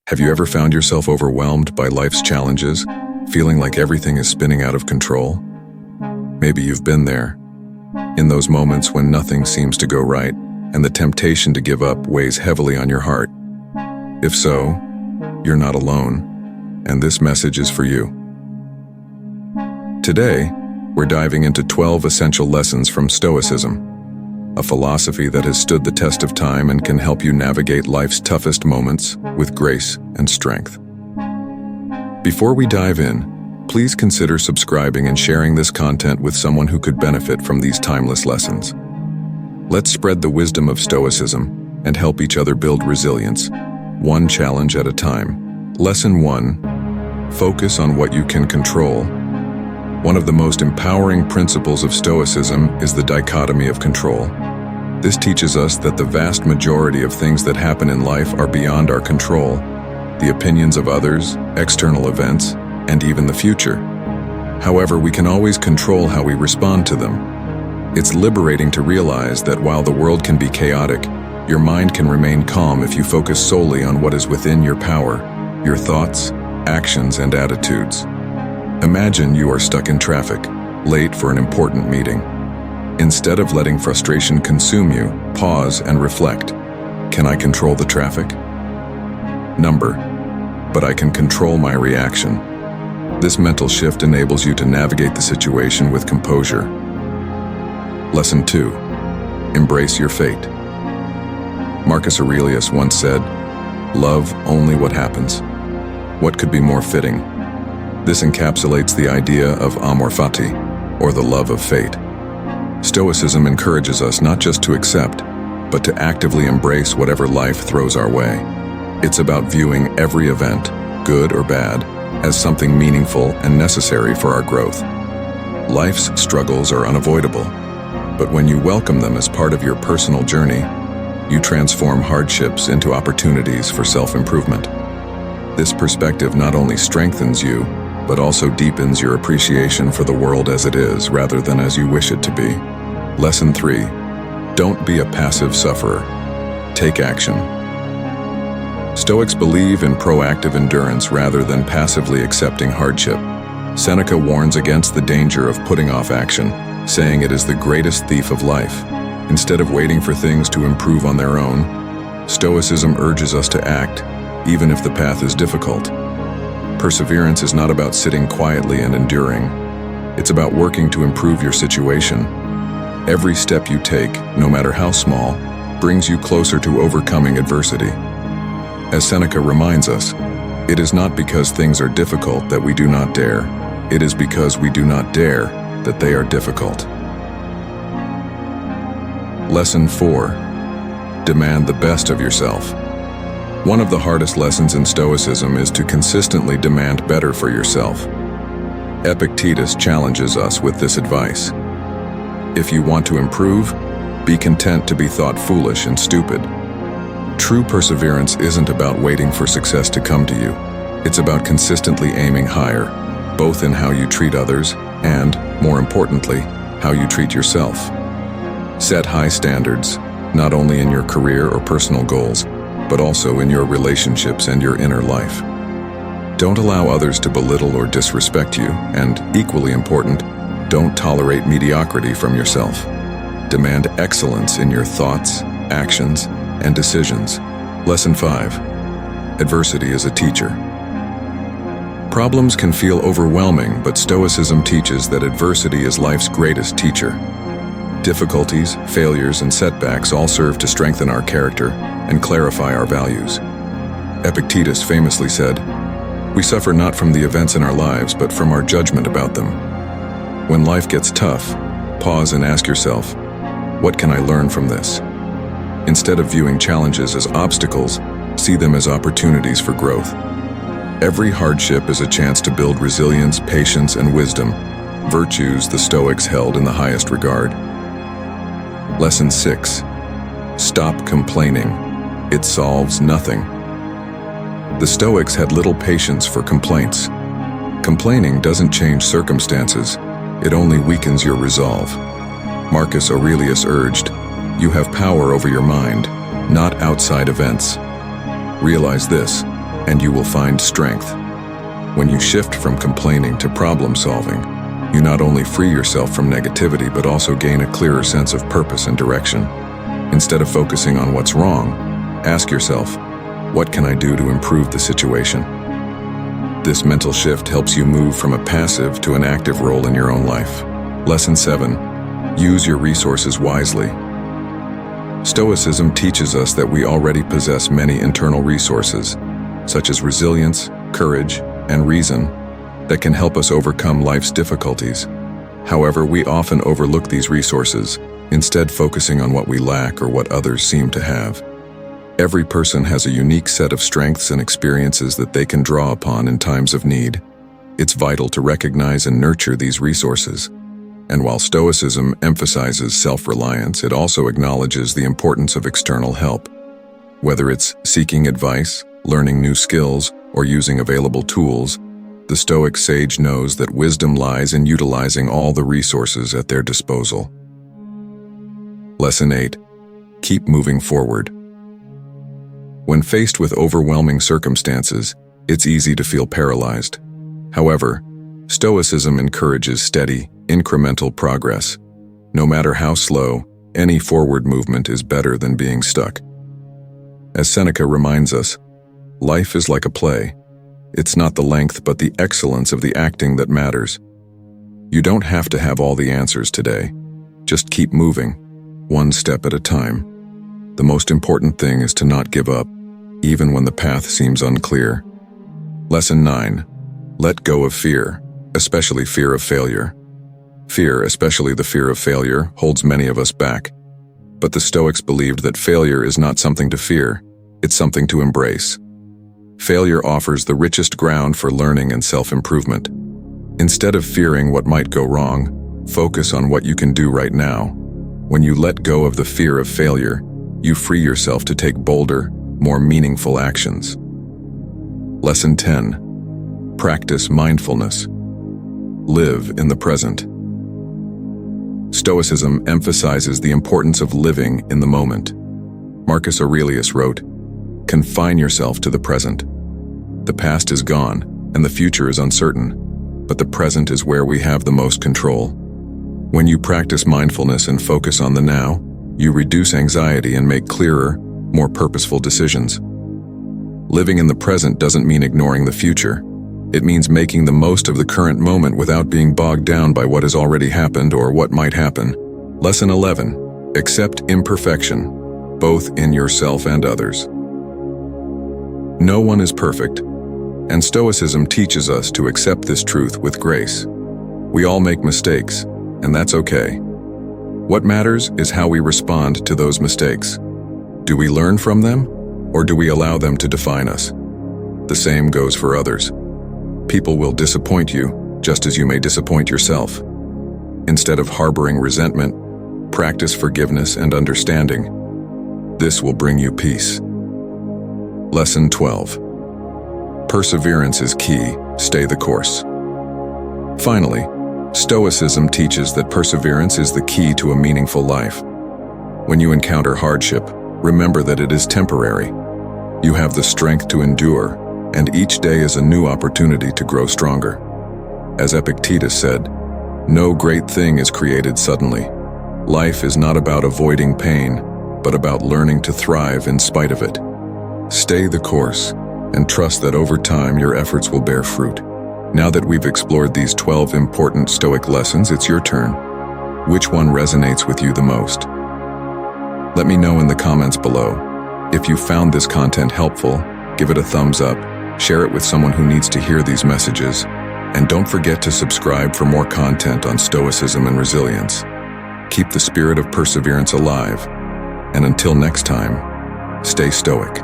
Have you ever found yourself overwhelmed by life's challenges, feeling like everything is spinning out of control? Maybe you've been there, in those moments when nothing seems to go right and the temptation to give up weighs heavily on your heart. If so, you're not alone, and this message is for you. Today, we're diving into 12 essential lessons from Stoicism, a philosophy that has stood the test of time and can help you navigate life's toughest moments with grace and strength. Before we dive in, please consider subscribing and sharing this content with someone who could benefit from these timeless lessons. Let's spread the wisdom of Stoicism and help each other build resilience, one challenge at a time. Lesson 1. Focus on what you can control. One of the most empowering principles of Stoicism is the dichotomy of control. This teaches us that the vast majority of things that happen in life are beyond our control, the opinions of others, external events, and even the future. However, we can always control how we respond to them. It's liberating to realize that while the world can be chaotic, your mind can remain calm if you focus solely on what is within your power, your thoughts, actions, and attitudes. Imagine you are stuck in traffic, late for an important meeting. Instead of letting frustration consume you, pause and reflect. Can I control the traffic? But I can control my reaction. This mental shift enables you to navigate the situation with composure. Lesson 2. Embrace your fate. Marcus Aurelius once said, "Love only what happens." What could be more fitting? This encapsulates the idea of amor fati, or the love of fate. Stoicism encourages us not just to accept, but to actively embrace whatever life throws our way. It's about viewing every event, good or bad, as something meaningful and necessary for our growth. Life's struggles are unavoidable, but when you welcome them as part of your personal journey, you transform hardships into opportunities for self-improvement. This perspective not only strengthens you, but also deepens your appreciation for the world as it is rather than as you wish it to be. Lesson 3. Don't be a passive sufferer. Take action. Stoics believe in proactive endurance rather than passively accepting hardship. Seneca warns against the danger of putting off action, saying it is the greatest thief of life. Instead of waiting for things to improve on their own, Stoicism urges us to act, even if the path is difficult. Perseverance is not about sitting quietly and enduring. It's about working to improve your situation. Every step you take, no matter how small, brings you closer to overcoming adversity. As Seneca reminds us, it is not because things are difficult that we do not dare. It is because we do not dare that they are difficult. Lesson 4. Demand the best of yourself. One of the hardest lessons in Stoicism is to consistently demand better for yourself. Epictetus challenges us with this advice. If you want to improve, be content to be thought foolish and stupid. True perseverance isn't about waiting for success to come to you. It's about consistently aiming higher, both in how you treat others and, more importantly, how you treat yourself. Set high standards, not only in your career or personal goals, but also in your relationships and your inner life. Don't allow others to belittle or disrespect you, and, equally important, don't tolerate mediocrity from yourself. Demand excellence in your thoughts, actions, and decisions. Lesson 5. Adversity is a teacher. Problems can feel overwhelming, but Stoicism teaches that adversity is life's greatest teacher. Difficulties, failures, and setbacks all serve to strengthen our character and clarify our values. Epictetus famously said, "We suffer not from the events in our lives, but from our judgment about them." When life gets tough, pause and ask yourself, what can I learn from this? Instead of viewing challenges as obstacles, see them as opportunities for growth. Every hardship is a chance to build resilience, patience, and wisdom, virtues the Stoics held in the highest regard. Lesson 6. Stop complaining. It solves nothing. The Stoics had little patience for complaints. Complaining doesn't change circumstances, it only weakens your resolve. Marcus Aurelius urged, "You have power over your mind, not outside events." Realize this, and you will find strength. When you shift from complaining to problem solving, you not only free yourself from negativity but also gain a clearer sense of purpose and direction. Instead of focusing on what's wrong, ask yourself, what can I do to improve the situation? This mental shift helps you move from a passive to an active role in your own life. Lesson 7. Use your resources wisely. Stoicism teaches us that we already possess many internal resources, such as resilience, courage, and reason, that can help us overcome life's difficulties. However, we often overlook these resources, instead focusing on what we lack or what others seem to have. Every person has a unique set of strengths and experiences that they can draw upon in times of need. It's vital to recognize and nurture these resources. And while Stoicism emphasizes self-reliance, it also acknowledges the importance of external help. Whether it's seeking advice, learning new skills, or using available tools, the Stoic sage knows that wisdom lies in utilizing all the resources at their disposal. Lesson 8. Keep moving forward. When faced with overwhelming circumstances, it's easy to feel paralyzed. However, Stoicism encourages steady, incremental progress. No matter how slow, any forward movement is better than being stuck. As Seneca reminds us, life is like a play. It's not the length but the excellence of the acting that matters. You don't have to have all the answers today. Just keep moving, one step at a time. The most important thing is to not give up, even when the path seems unclear. Lesson 9. Let go of fear, especially fear of failure. Fear, especially the fear of failure, holds many of us back. But the Stoics believed that failure is not something to fear, it's something to embrace. Failure offers the richest ground for learning and self-improvement. Instead of fearing what might go wrong, focus on what you can do right now. When you let go of the fear of failure, you free yourself to take bolder, more meaningful actions. Lesson 10. Practice mindfulness. Live in the present. Stoicism emphasizes the importance of living in the moment. Marcus Aurelius wrote, "Confine yourself to the present. The past is gone, and the future is uncertain, but the present is where we have the most control." When you practice mindfulness and focus on the now, you reduce anxiety and make clearer, more purposeful decisions. Living in the present doesn't mean ignoring the future. It means making the most of the current moment without being bogged down by what has already happened or what might happen. Lesson 11. Accept imperfection, both in yourself and others. No one is perfect, and Stoicism teaches us to accept this truth with grace. We all make mistakes, and that's okay. What matters is how we respond to those mistakes. Do we learn from them, or do we allow them to define us? The same goes for others. People will disappoint you, just as you may disappoint yourself. Instead of harboring resentment, practice forgiveness and understanding. This will bring you peace. Lesson 12. Perseverance is key. Stay the course. Finally, Stoicism teaches that perseverance is the key to a meaningful life. When you encounter hardship, remember that it is temporary. You have the strength to endure, and each day is a new opportunity to grow stronger. As Epictetus said, "No great thing is created suddenly. Life is not about avoiding pain, but about learning to thrive in spite of it." Stay the course, and trust that over time your efforts will bear fruit. Now that we've explored these 12 important Stoic lessons, it's your turn. Which one resonates with you the most? Let me know in the comments below. If you found this content helpful, give it a thumbs up, share it with someone who needs to hear these messages, and don't forget to subscribe for more content on Stoicism and resilience. Keep the spirit of perseverance alive, and until next time, stay stoic.